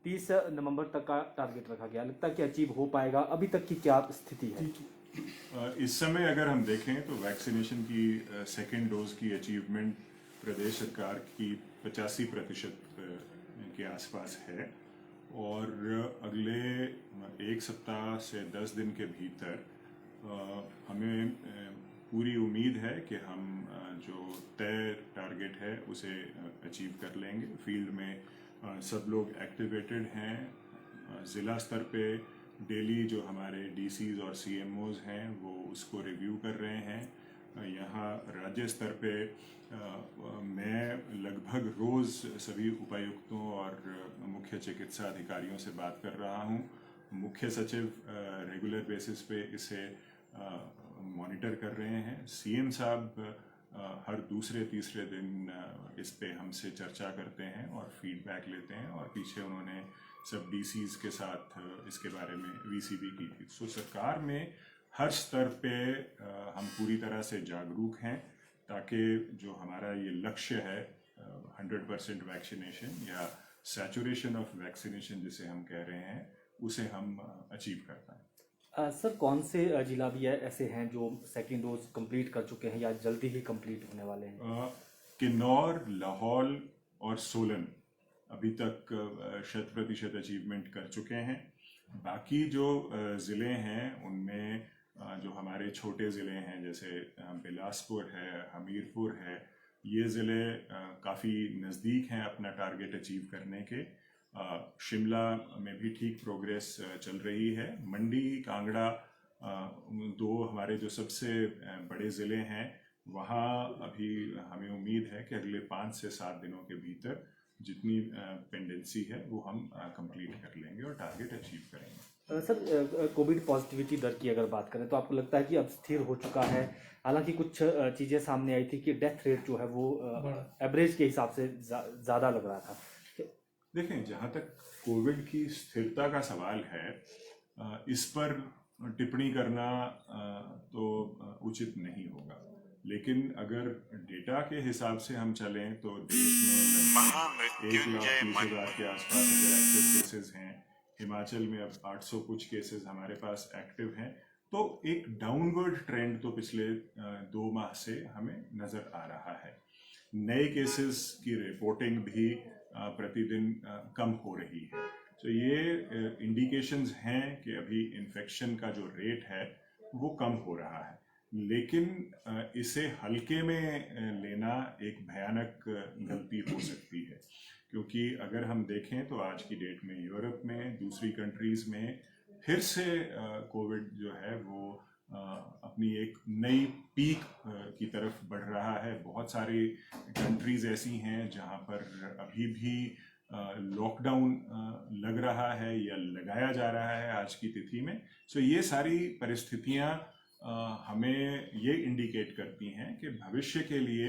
30 नवंबर तक का टारगेट रखा गया, लगता है कि अचीव हो पाएगा? अभी तक की क्या स्थिति है? इस समय अगर हम देखें तो वैक्सीनेशन की सेकेंड डोज की अचीवमेंट प्रदेश सरकार की 85% के आसपास है, और अगले एक सप्ताह से 10 दिन के भीतर हमें पूरी उम्मीद है कि हम जो तय टारगेट है उसे अचीव कर लेंगे। फील्ड में सब लोग एक्टिवेटेड हैं। ज़िला स्तर पे डेली जो हमारे डीसीज और सीएमओज हैं वो उसको रिव्यू कर रहे हैं। यहाँ राज्य स्तर पे मैं लगभग रोज़ सभी उपायुक्तों और मुख्य चिकित्सा अधिकारियों से बात कर रहा हूँ। मुख्य सचिव रेगुलर बेसिस पे इसे मॉनिटर कर रहे हैं। सीएम साहब हर दूसरे तीसरे दिन इस पे हमसे चर्चा करते हैं और फीडबैक लेते हैं, और पीछे उन्होंने सब डीसीज के साथ इसके बारे में वीसीबी की थी। सो सरकार में हर स्तर पे हम पूरी तरह से जागरूक हैं ताकि जो हमारा ये लक्ष्य है 100% वैक्सीनेशन या सैचुरेशन ऑफ वैक्सीनेशन जिसे हम कह रहे हैं, उसे हम अचीव कर पाएँ। सर, कौन से जिला भी ऐसे हैं जो सेकेंड डोज कंप्लीट कर चुके हैं या जल्दी ही कंप्लीट होने वाले हैं? किन्नौर, लाहौल और सोलन अभी तक 100% अचीवमेंट कर चुके हैं। बाकी जो ज़िले हैं उनमें जो हमारे छोटे ज़िले हैं जैसे बिलासपुर है, हमीरपुर है, ये ज़िले काफ़ी नज़दीक हैं अपना टारगेट अचीव करने के। शिमला में भी ठीक प्रोग्रेस चल रही है। मंडी, कांगड़ा दो हमारे जो सबसे बड़े ज़िले हैं, वहाँ अभी हमें उम्मीद है कि अगले 5 से 7 दिनों के भीतर जितनी पेंडेंसी है वो हम कंप्लीट कर लेंगे और टारगेट अचीव करेंगे। सर, कोविड पॉजिटिविटी दर की अगर बात करें तो आपको लगता है कि अब स्थिर हो चुका है? हालांकि कुछ चीज़ें सामने आई थी कि डेथ रेट जो है वो एवरेज के हिसाब से ज़्यादा लग रहा था। देखें, जहाँ तक कोविड की स्थिरता का सवाल है, इस पर टिप्पणी करना तो उचित नहीं होगा, लेकिन अगर डेटा के हिसाब से हम चलें तो देश में 1,30,000 के आसपास अगर एक्टिव केसेस हैं, हिमाचल में अब 800 कुछ केसेस हमारे पास एक्टिव हैं, तो एक डाउनवर्ड ट्रेंड तो पिछले 2 माह से हमें नज़र आ रहा है। नए केसेस की रिपोर्टिंग भी प्रतिदिन कम हो रही है। तो ये इंडिकेशंस हैं कि अभी इन्फेक्शन का जो रेट है वो कम हो रहा है, लेकिन इसे हल्के में लेना एक भयानक गलती हो सकती है, क्योंकि अगर हम देखें तो आज की डेट में यूरोप में, दूसरी कंट्रीज़ में फिर से कोविड जो है वो अपनी एक नई पीक की तरफ बढ़ रहा है। बहुत सारी कंट्रीज़ ऐसी हैं जहां पर अभी भी लॉकडाउन लग रहा है या लगाया जा रहा है आज की तिथि में। सो ये सारी परिस्थितियां हमें ये इंडिकेट करती हैं कि भविष्य के लिए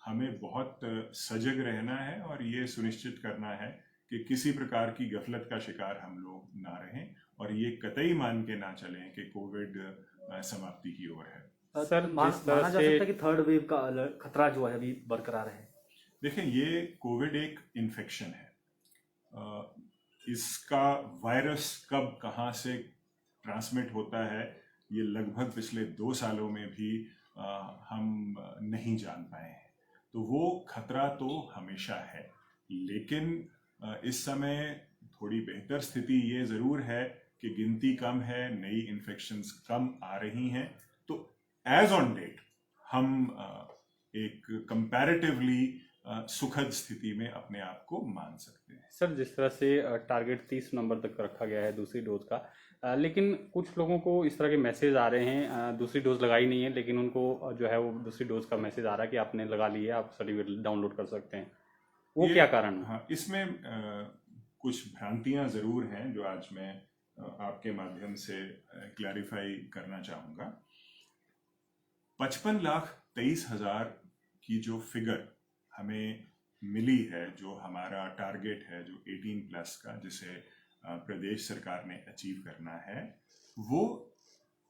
हमें बहुत सजग रहना है और ये सुनिश्चित करना है कि किसी प्रकार की गफलत का शिकार हम लोग ना रहें, और ये कतई मान के ना चलें कि कोविड समाप्ति की ओर है। सर, माना जा सकता है कि थर्ड वेव का खतरा जो है अभी बरकरार है? देखें, ये कोविड एक इन्फेक्शन है। इसका वायरस कब कहाँ से ट्रांसमिट होता है ये लगभग पिछले 2 सालों में भी हम नहीं जान पाए हैं। तो वो खतरा तो हमेशा है, लेकिन इस समय थोड़ी बेहतर स्थिति ये ज़रूर है कि गिनती कम है, नई इन्फेक्शंस कम आ रही हैं। तो एज ऑन डेट हम एक कंपैरेटिवली सुखद स्थिति में अपने आप को मान सकते हैं। सर, जिस तरह से टारगेट 30 नवंबर तक रखा गया है दूसरी डोज का, लेकिन कुछ लोगों को इस तरह के मैसेज आ रहे हैं, दूसरी डोज लगाई नहीं है लेकिन उनको जो है वो दूसरी डोज का मैसेज आ रहा है कि आपने लगा ली है, आप सर्टिफिकेट डाउनलोड कर सकते हैं। वो क्या कारण है? हाँ, इसमें कुछ भ्रांतियां ज़रूर हैं जो आज मैं आपके माध्यम से क्लैरिफाई करना चाहूँगा। 55,23,000 की जो फिगर हमें मिली है, जो हमारा टारगेट है, जो 18+ का, जिसे प्रदेश सरकार ने अचीव करना है, वो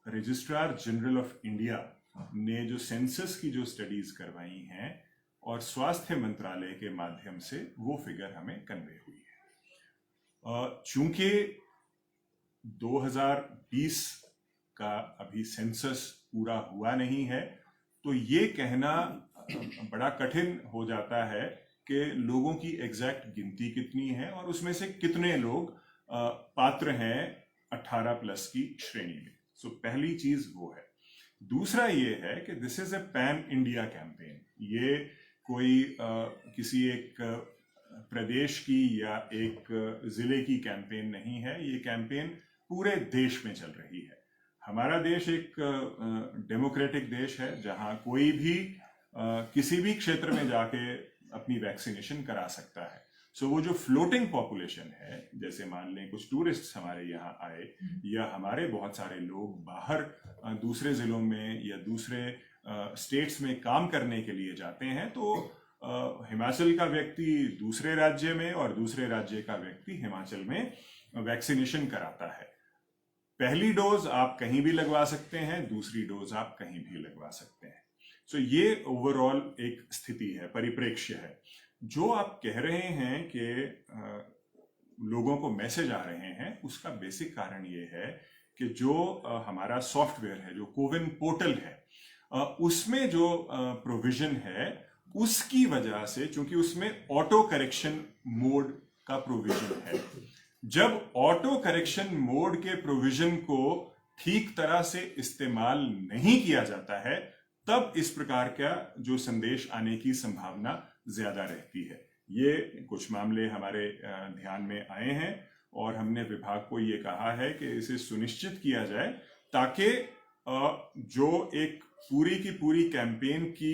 रजिस्ट्रार जनरल ऑफ इंडिया ने जो सेंसस की जो स्टडीज करवाई हैं और स्वास्थ्य मंत्रालय के माध्यम से वो फिगर हमें कन्वे हुई है। चूंकि 2020 का अभी सेंसस पूरा हुआ नहीं है, तो ये कहना बड़ा कठिन हो जाता है कि लोगों की एग्जैक्ट गिनती कितनी है और उसमें से कितने लोग पात्र हैं 18 प्लस की श्रेणी में। सो पहली चीज वो है। दूसरा ये है कि this is a pan India campaign. ये कोई किसी एक प्रदेश की या एक जिले की कैंपेन नहीं है। ये कैंपेन पूरे देश में चल रही है। हमारा देश एक डेमोक्रेटिक देश है जहां कोई भी किसी भी क्षेत्र में जाके अपनी वैक्सीनेशन करा सकता है। सो वो जो फ्लोटिंग पॉपुलेशन है, जैसे मान लें कुछ टूरिस्ट हमारे यहाँ आए या हमारे बहुत सारे लोग बाहर दूसरे जिलों में या दूसरे स्टेट्स में काम करने के लिए जाते हैं, तो हिमाचल का व्यक्ति दूसरे राज्य में और दूसरे राज्य का व्यक्ति हिमाचल में वैक्सीनेशन कराता है। पहली डोज आप कहीं भी लगवा सकते हैं, दूसरी डोज आप कहीं भी लगवा सकते हैं। सो ये ओवरऑल एक स्थिति है, परिप्रेक्ष्य है। जो आप कह रहे हैं कि लोगों को मैसेज आ रहे हैं, उसका बेसिक कारण ये है कि जो हमारा सॉफ्टवेयर है, जो कोविन पोर्टल है, उसमें जो प्रोविजन है उसकी वजह से, चूंकि उसमें ऑटो करेक्शन मोड का प्रोविजन है, जब ऑटो करेक्शन मोड के प्रोविजन को ठीक तरह से इस्तेमाल नहीं किया जाता है, तब इस प्रकार का जो संदेश आने की संभावना ज्यादा रहती है। ये कुछ मामले हमारे ध्यान में आए हैं और हमने विभाग को ये कहा है कि इसे सुनिश्चित किया जाए ताकि जो एक पूरी की पूरी कैंपेन की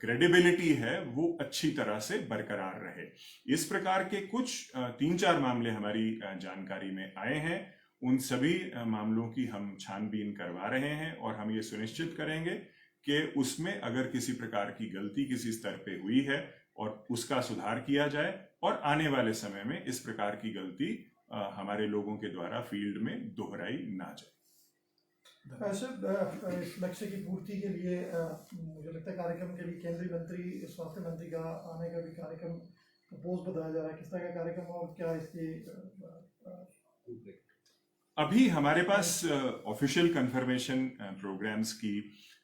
क्रेडिबिलिटी है वो अच्छी तरह से बरकरार रहे। इस प्रकार के कुछ 3-4 मामले हमारी जानकारी में आए हैं। उन सभी मामलों की हम छानबीन करवा रहे हैं और हम ये सुनिश्चित करेंगे कि उसमें अगर किसी प्रकार की गलती किसी स्तर पे हुई है और उसका सुधार किया जाए और आने वाले समय में इस प्रकार की गलती हमारे लोगों के द्वारा फील्ड में दोहराई ना जाए। इस लक्ष्य की पूर्ति के लिए मुझे लगता है कार्यक्रम के लिए केंद्रीय मंत्री, स्वास्थ्य मंत्री का आने का भी कार्यक्रम प्रपोज बताया जा रहा है। किस तरह का कार्यक्रम और क्या इसकी अभी हमारे पास ऑफिशियल कंफर्मेशन प्रोग्राम्स की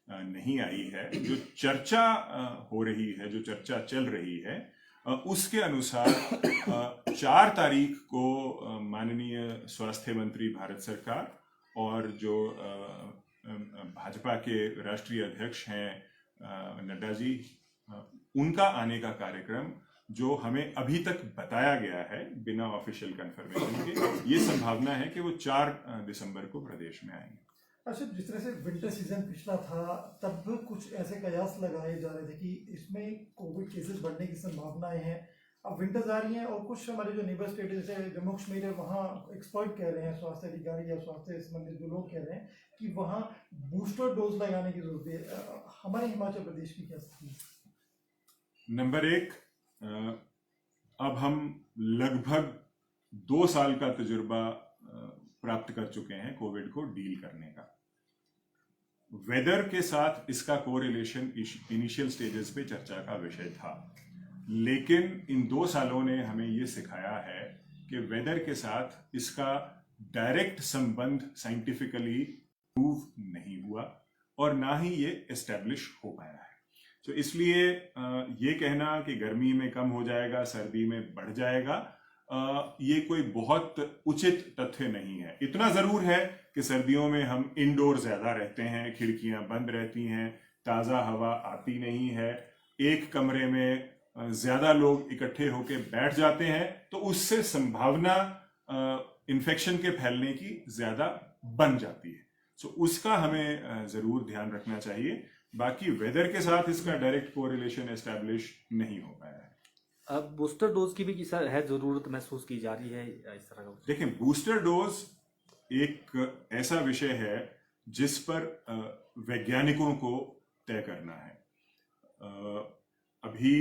नहीं आई है। जो चर्चा हो रही है, जो चर्चा चल रही है, उसके अनुसार 4 तारीख को माननीय स्वास्थ्य मंत्री भारत सरकार और जो भाजपा के राष्ट्रीय अध्यक्ष हैं नड्डा जी, उनका आने का कार्यक्रम जो हमें अभी तक बताया गया है बिना ऑफिशियल कंफर्मेशन के, ये संभावना है कि वो 4 दिसंबर को प्रदेश में आएंगे। अच्छा, जिस तरह से विंटर सीजन पिछला था तब कुछ ऐसे कयास लगाए जा रहे थे कि इसमें कोविड केसेस बढ़ने की संभावनाएं हैं। अब विंटर्स आ रही हैं और कुछ हमारे जो नेबर स्टेट जैसे जम्मू कश्मीर है, वहाँ एक्सपर्ट कह रहे हैं, स्वास्थ्य अधिकारी या स्वास्थ्य से संबंधित जो लोग कह रहे हैं कि वहाँ बूस्टर डोज लगाने की जरूरत है। हमारे हिमाचल प्रदेश की क्या स्थिति है? नंबर 1, अब हम लगभग 2 साल का तजुर्बा प्राप्त कर चुके हैं कोविड को डील करने का। वेदर के साथ इसका कोरिलेशन इनिशियल स्टेजेस पे चर्चा का विषय था, लेकिन इन 2 सालों ने हमें ये सिखाया है कि वेदर के साथ इसका डायरेक्ट संबंध साइंटिफिकली प्रूव नहीं हुआ और ना ही ये एस्टेब्लिश हो पाया है। तो इसलिए ये कहना कि गर्मी में कम हो जाएगा, सर्दी में बढ़ जाएगा, ये कोई बहुत उचित तथ्य नहीं है। इतना जरूर है कि सर्दियों में हम इंडोर ज्यादा रहते हैं, खिड़कियां बंद रहती हैं, ताजा हवा आती नहीं है, एक कमरे में ज्यादा लोग इकट्ठे होकर बैठ जाते हैं, तो उससे संभावना इन्फेक्शन के फैलने की ज्यादा बन जाती है। सो उसका हमें जरूर ध्यान रखना चाहिए। बाकी वेदर के साथ इसका डायरेक्ट कोरिलेशन एस्टैब्लिश नहीं हो पाया है। अब बूस्टर डोज की भी है जरूरत महसूस की जा रही है इस तरह का? देखिए, बूस्टर डोज एक ऐसा विषय है जिस पर वैज्ञानिकों को तय करना है। अभी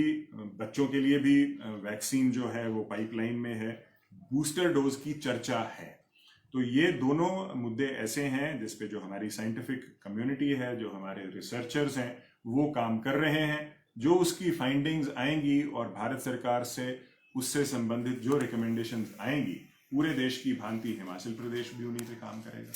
बच्चों के लिए भी वैक्सीन जो है वो पाइपलाइन में है, बूस्टर डोज की चर्चा है। तो ये दोनों मुद्दे ऐसे हैं जिस पे जो हमारी साइंटिफिक कम्युनिटी है, जो हमारे रिसर्चर्स हैं, वो काम कर रहे हैं। जो उसकी फाइंडिंग्स आएंगी और भारत सरकार से उससे संबंधित जो रिकमेंडेशंस आएंगी, पूरे देश की भांति हिमाचल प्रदेश भी उन्हीं पे काम करेगा।